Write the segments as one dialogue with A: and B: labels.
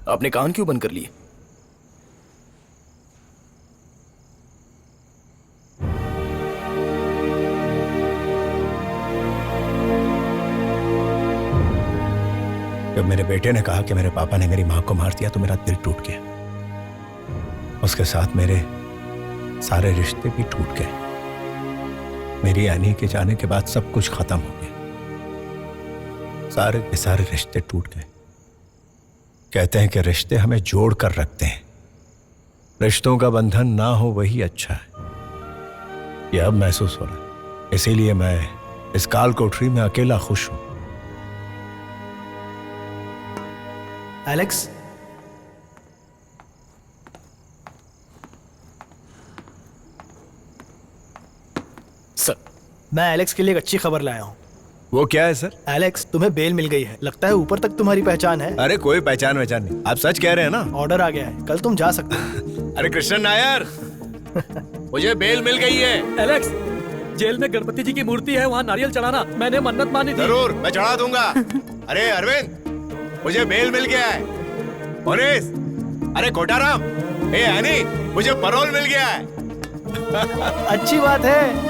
A: आपने कान क्यों बंद कर लिए?
B: जब मेरे बेटे ने कहा कि मेरे पापा ने मेरी मां को मार दिया तो मेरा दिल टूट गया। उसके साथ मेरे सारे रिश्ते भी टूट गए। मेरी एनी के जाने के बाद सब कुछ खत्म हो गया। सारे के सारे रिश्ते टूट गए। कहते हैं कि रिश्ते हमें जोड़ कर रखते हैं। रिश्तों का बंधन ना हो वही अच्छा है। यह अब महसूस हो रहा है। इसीलिए मैं इस काल कोठरी में अकेला खुश हूं।
C: एलेक्स,
A: सर,
C: मैं एलेक्स के लिए एक अच्छी खबर लाया हूँ।
B: वो क्या है सर?
C: एलेक्स, तुम्हें बेल मिल गई है। लगता है ऊपर तक तुम्हारी पहचान है।
B: अरे कोई पहचान वहचान नहीं। आप सच कह रहे हैं ना?
C: ऑर्डर आ गया है, कल तुम जा सकते हो।
B: अरे कृष्ण नायर, मुझे बेल मिल गई है।
D: एलेक्स, जेल में गणपति जी की मूर्ति है, वहाँ नारियल चढ़ाना। मैंने मन्नत मानी थी।
B: जरूर, मैं चढ़ा दूंगा। अरे अरविंद, मुझे बेल मिल गया है। मोनिस, अरे कोटाराम, ए हनी, मुझे पैरोल मिल गया है।
C: अच्छी बात है।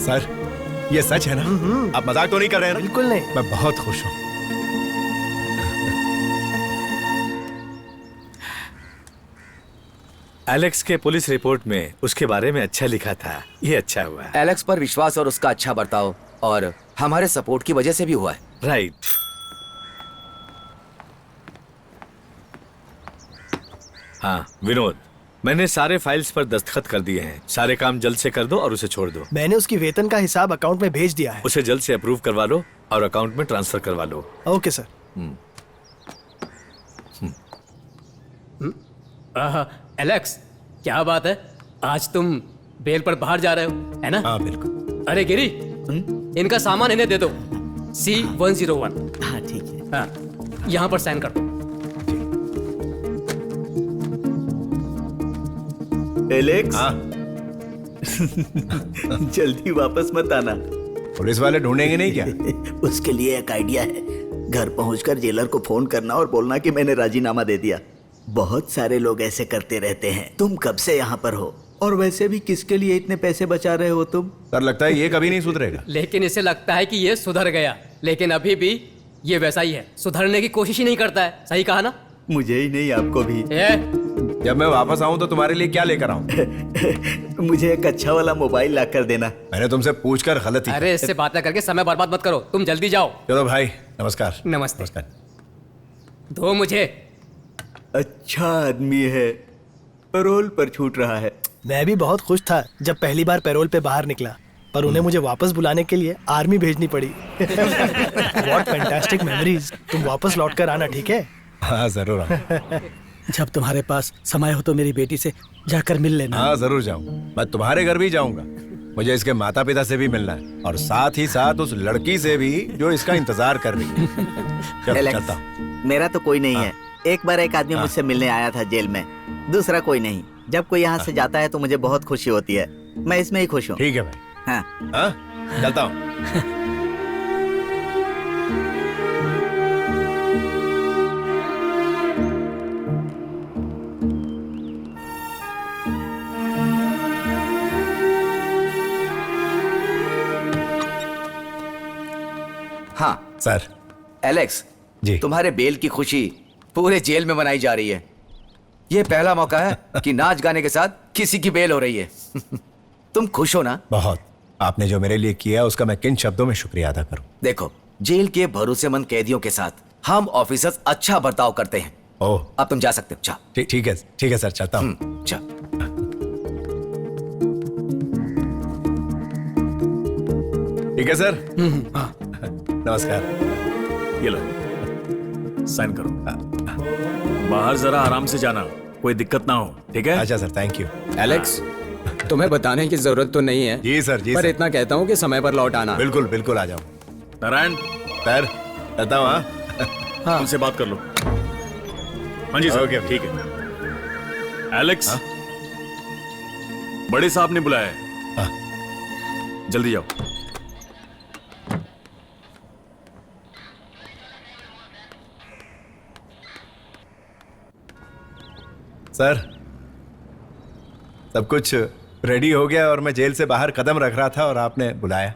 B: सर, ये सच है ना? आप मजाक तो नहीं कर रहे हैं ना?
C: बिल्कुल नहीं।
B: मैं बहुत खुश हूँ।
E: एलेक्स के पुलिस रिपोर्ट में उसके बारे में अच्छा लिखा था। ये अच्छा हुआ।
F: एलेक्स पर विश्वास और उसका अच्छा बर्ताव और हमारे सपोर्ट की वजह से भी हुआ है।
E: राइट। हाँ विनोद, मैंने सारे फाइल्स पर दस्तखत कर दिए हैं। सारे काम जल्द से कर दो और उसे छोड़ दो।
C: मैंने उसकी वेतन का हिसाब अकाउंट में भेज दिया है।
E: उसे जल्द से अप्रूव करवा लो और अकाउंट में ट्रांसफर करवा लो।
C: Okay sir.
D: एलेक्स, क्या बात है, आज तुम बेल पर बाहर जा रहे हो, है ना?
B: हाँ बिल्कुल।
D: अरे गिरी, इनका सामान इन्हें दे दो। C101।
G: हाँ ठीक है।
D: हाँ, यहाँ पर साइन कर दो।
G: एलेक्स,
B: हाँ,
G: जल्दी वापस मत आना।
B: पुलिस वाले ढूंढेंगे नहीं क्या?
G: उसके लिए एक आइडिया है। घर पहुंचकर जेलर को फोन करना और बोलना कि मैंने राजीनामा दे दिया। बहुत सारे लोग ऐसे करते रहते हैं। तुम कब से यहाँ पर हो? और वैसे भी किसके लिए इतने पैसे बचा रहे हो तुम?
B: सर, लगता है ये कभी नहीं सुधरेगा।
D: लेकिन इसे लगता है कि ये सुधर गया, लेकिन अभी भी ये वैसा ही है। सुधरने की कोशिश ही नहीं करता है। सही कहा ना?
G: मुझे ही नहीं, आपको भी।
B: जब मैं वापस आऊं तो तुम्हारे लिए क्या लेकर आऊं?
G: मुझे एक अच्छा वाला मोबाइल ला कर देना।
B: मैंने तुमसे पूछकर गलती।
D: अरे इससे बातें करके समय बर्बाद मत करो, तुम जल्दी जाओ।
B: चलो भाई, नमस्कार।
D: नमस्ते।
B: नमस्कार।
D: दो मुझे।
G: अच्छा आदमी है, पैरोल पर छूट रहा है।
C: मैं भी बहुत खुश था जब पहली बार पैरोल पे बाहर निकला, पर उन्हें मुझे वापस बुलाने के लिए आर्मी भेजनी पड़ी। What fantastic memories. तुम वापस लौट कर आना, ठीक है?
B: हाँ जरूर।
H: जब तुम्हारे पास समय हो तो मेरी बेटी से जाकर मिल लेना।
B: हाँ जरूर जाऊँ। मैं तुम्हारे घर भी जाऊंगा। मुझे इसके माता पिता से भी मिलना है और साथ ही साथ उस लड़की से भी जो इसका इंतजार कर रही है।
G: एलेक्स,
B: चलता हूँ।
G: मेरा तो कोई नहीं है। एक बार एक आदमी मुझसे मिलने आया था जेल में, दूसरा कोई नहीं। जब कोई यहाँ से जाता है तो मुझे बहुत खुशी होती है। मैं इसमें ही खुश हूँ।
B: ठीक है भाई।
G: हाँ,
B: चलता हूँ।
F: हाँ
B: सर।
F: एलेक्स
B: जी।
F: तुम्हारे बेल की खुशी पूरे जेल में मनाई जा रही है। ये पहला मौका है कि नाच गाने के साथ किसी की बेल हो रही है। तुम खुश हो ना?
B: बहुत। आपने जो मेरे लिए किया उसका मैं किन शब्दों में शुक्रिया अदा करूं?
F: देखो, जेल के भरोसेमंद कैदियों के साथ हम ऑफिसर्स अच्छा बर्ताव करते हैं।
B: ओह,
F: अब तुम जा सकते हो। जा।
B: ठीक है सर, चलता हूँ।
F: जा।
B: ठीक है सर। नमस्कार।
I: ये लो, साइन करो। बाहर जरा आराम से जाना, कोई दिक्कत ना हो, ठीक है?
B: अच्छा सर, थैंक यू।
H: एलेक्स, तुम्हें बताने की जरूरत तो नहीं है।
B: जी सर, जी
H: पर
B: सर।
H: इतना कहता हूँ कि समय पर लौट आना।
B: बिल्कुल बिल्कुल आ जाऊँ।
I: नारायण,
B: सर, चलता हूँ। हाँ
I: उनसे बात कर लो। हाँ जी सर।
B: ओके,
I: ठीक है। एलेक्स, बड़े साहब ने बुलाया है। जल्दी जाओ।
B: सर, सब कुछ रेडी हो गया और मैं जेल से बाहर कदम रख रहा था और आपने बुलाया।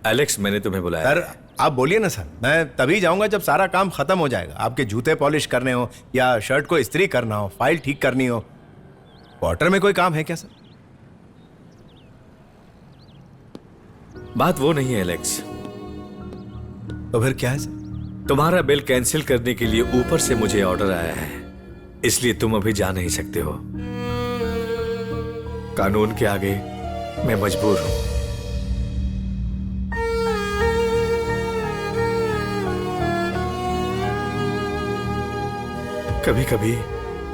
E: एलेक्स, मैंने तुम्हें बुलाया।
B: सर आप बोलिए ना सर, मैं तभी जाऊंगा जब सारा काम खत्म हो जाएगा। आपके जूते पॉलिश करने हो या शर्ट को इस्त्री करना हो, फाइल ठीक करनी हो। क्वार्टर में कोई काम है क्या सर?
E: बात वो नहीं है एलेक्स।
B: तो फिर क्या है सर?
E: तुम्हारा बिल कैंसिल करने के लिए ऊपर से मुझे ऑर्डर आया है, इसलिए तुम अभी जा नहीं सकते हो। कानून के आगे मैं मजबूर हूं। कभी कभी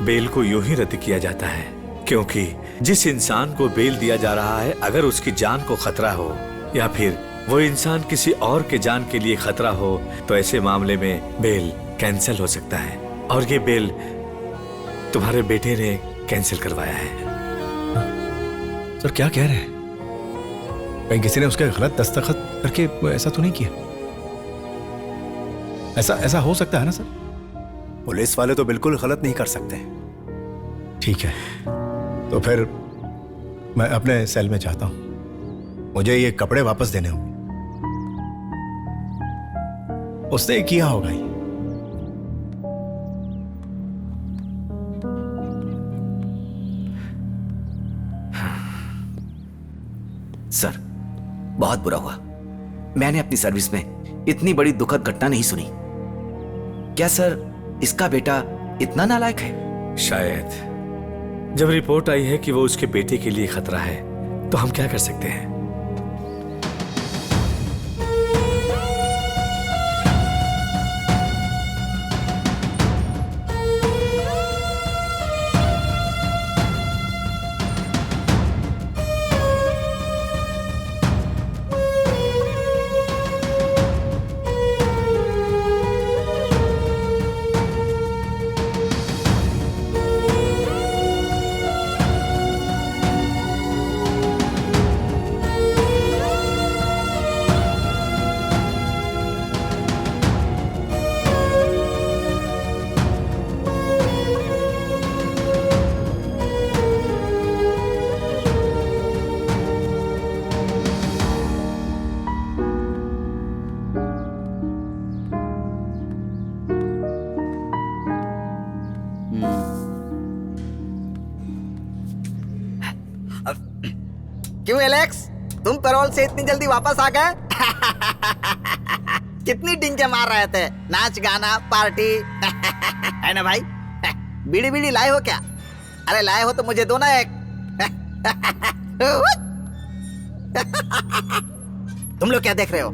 E: बेल को यूं ही रद्द किया जाता है, क्योंकि जिस इंसान को बेल दिया जा रहा है, अगर उसकी जान को खतरा हो या फिर वो इंसान किसी और के जान के लिए खतरा हो, तो ऐसे मामले में बेल कैंसिल हो सकता है। और ये बेल तुम्हारे बेटे ने कैंसिल करवाया है।
B: सर क्या कह रहे हैं? कहीं किसी ने उसके गलत दस्तखत करके ऐसा तो नहीं किया? ऐसा हो सकता है ना सर? पुलिस वाले तो बिल्कुल गलत नहीं कर सकते। ठीक है, तो फिर मैं अपने सेल में जाता हूं। मुझे ये कपड़े वापस देने होंगे। उसने किया होगा ये।
F: सर, बहुत बुरा हुआ। मैंने अपनी सर्विस में इतनी बड़ी दुखद घटना नहीं सुनी। क्या सर इसका बेटा इतना नालायक है?
E: शायद। जब रिपोर्ट आई है कि वो उसके बेटे के लिए खतरा है, तो हम क्या कर सकते हैं?
G: क्यों एलेक्स, तुम पैरोल से इतनी जल्दी वापस आ गए? कितनी डिंगे मार रहे थे, नाच गाना पार्टी है ना भाई? बीड़ी बीड़ी लाए हो क्या? अरे लाए हो तो मुझे दो ना एक। तुम लोग क्या देख रहे हो?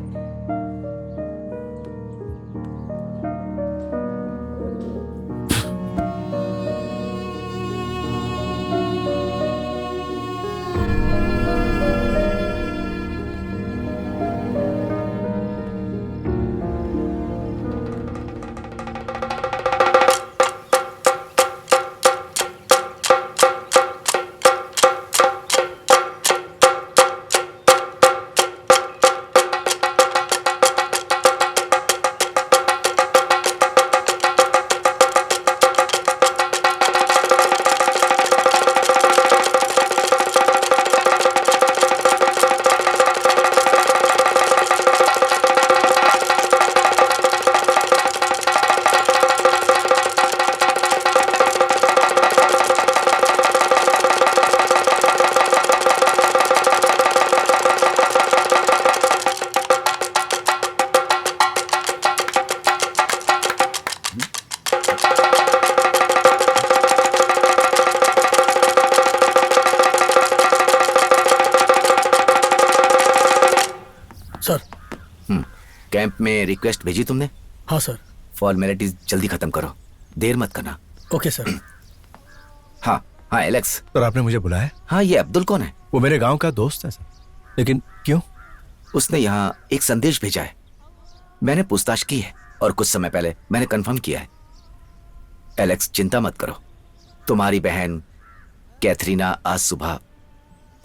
F: कैंप में रिक्वेस्ट भेजी तुमने?
H: हाँ सर।
F: फॉर्मेलिटीज जल्दी खत्म करो, देर मत करना।
H: Okay sir.
F: हाँ हाँ एलेक्स।
B: सर आपने मुझे बुलाया?
F: हाँ, ये अब्दुल कौन है?
B: वो मेरे गांव का दोस्त है सर। लेकिन क्यों?
F: उसने यहाँ एक संदेश भेजा है। मैंने पूछताछ की है और कुछ समय पहले मैंने कंफर्म किया है। एलेक्स चिंता मत करो, तुम्हारी बहन कैथरीना आज सुबह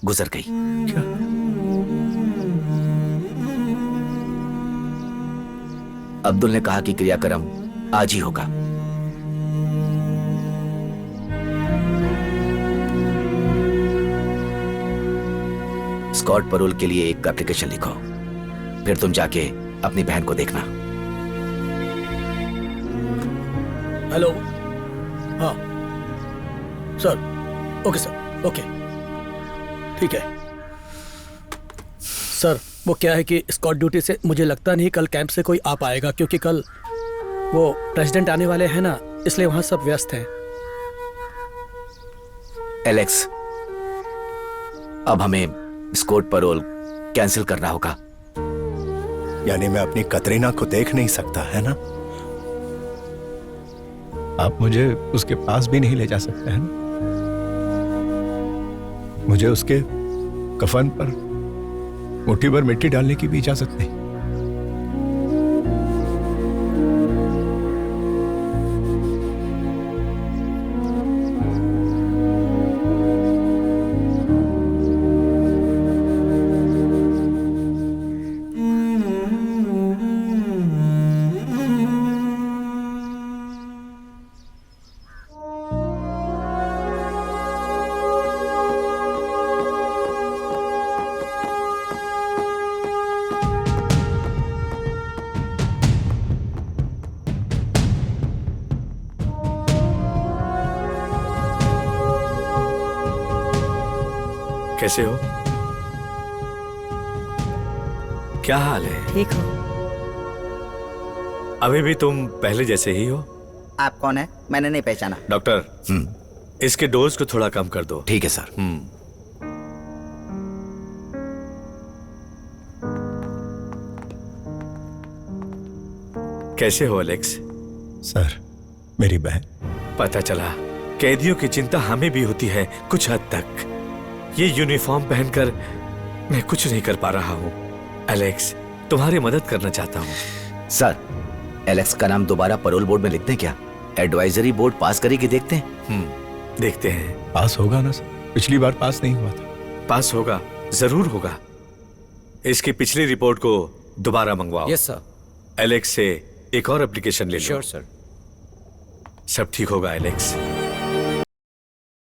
F: गुजर गई।
B: क्या?
F: अब्दुल ने कहा कि क्रियाक्रम आज ही होगा। स्कॉट पैरोल के लिए एक एप्लीकेशन लिखो, फिर तुम जाके अपनी बहन को देखना।
H: हेलो। हाँ सर। ओके सर, ओके ठीक है सर। वो क्या है कि स्कॉट ड्यूटी से मुझे लगता नहीं कल कैंप से कोई आ पाएगा, क्योंकि कल वो प्रेसिडेंट आने वाले हैं ना, इसलिए वहां सब व्यस्त हैं।
F: एलेक्स, अब हमें स्कॉट पैरोल कैंसिल करना होगा।
B: यानी मैं अपनी कतरीना को देख नहीं सकता, है ना? आप मुझे उसके पास भी नहीं ले जा सकते हैं ना? मुझे उसके कफन पर मुट्ठी भर मिट्टी डालने की भी इजाजत नहीं।
E: कैसे हो? क्या हाल है?
J: ठीक हो?
E: अभी भी तुम पहले जैसे ही हो?
J: आप कौन है? मैंने नहीं पहचाना।
E: डॉक्टर, इसके डोज को थोड़ा कम कर दो।
F: ठीक है सर।
E: कैसे हो एलेक्स?
B: सर, मेरी बहन।
E: पता चला कैदियों की चिंता हमें भी होती है कुछ हद तक। ये यूनिफॉर्म पहनकर मैं कुछ नहीं कर पा रहा हूँ। एलेक्स, तुम्हारी मदद करना चाहता हूँ।
F: सर, एलेक्स का नाम दोबारा पैरोल बोर्ड में लिखते हैं क्या? एडवाइजरी बोर्ड पास करेगी, देखते हैं।
E: देखते हैं।
B: पास होगा ना सर? पिछली बार पास नहीं हुआ था।
E: पास होगा, जरूर होगा। इसकी पिछली रिपोर्ट को दोबारा मंगवाओ।
D: Yes sir.
E: एलेक्स से एक और एप्लीकेशन ले लो।
D: Sure sir.
E: सब ठीक होगा एलेक्स।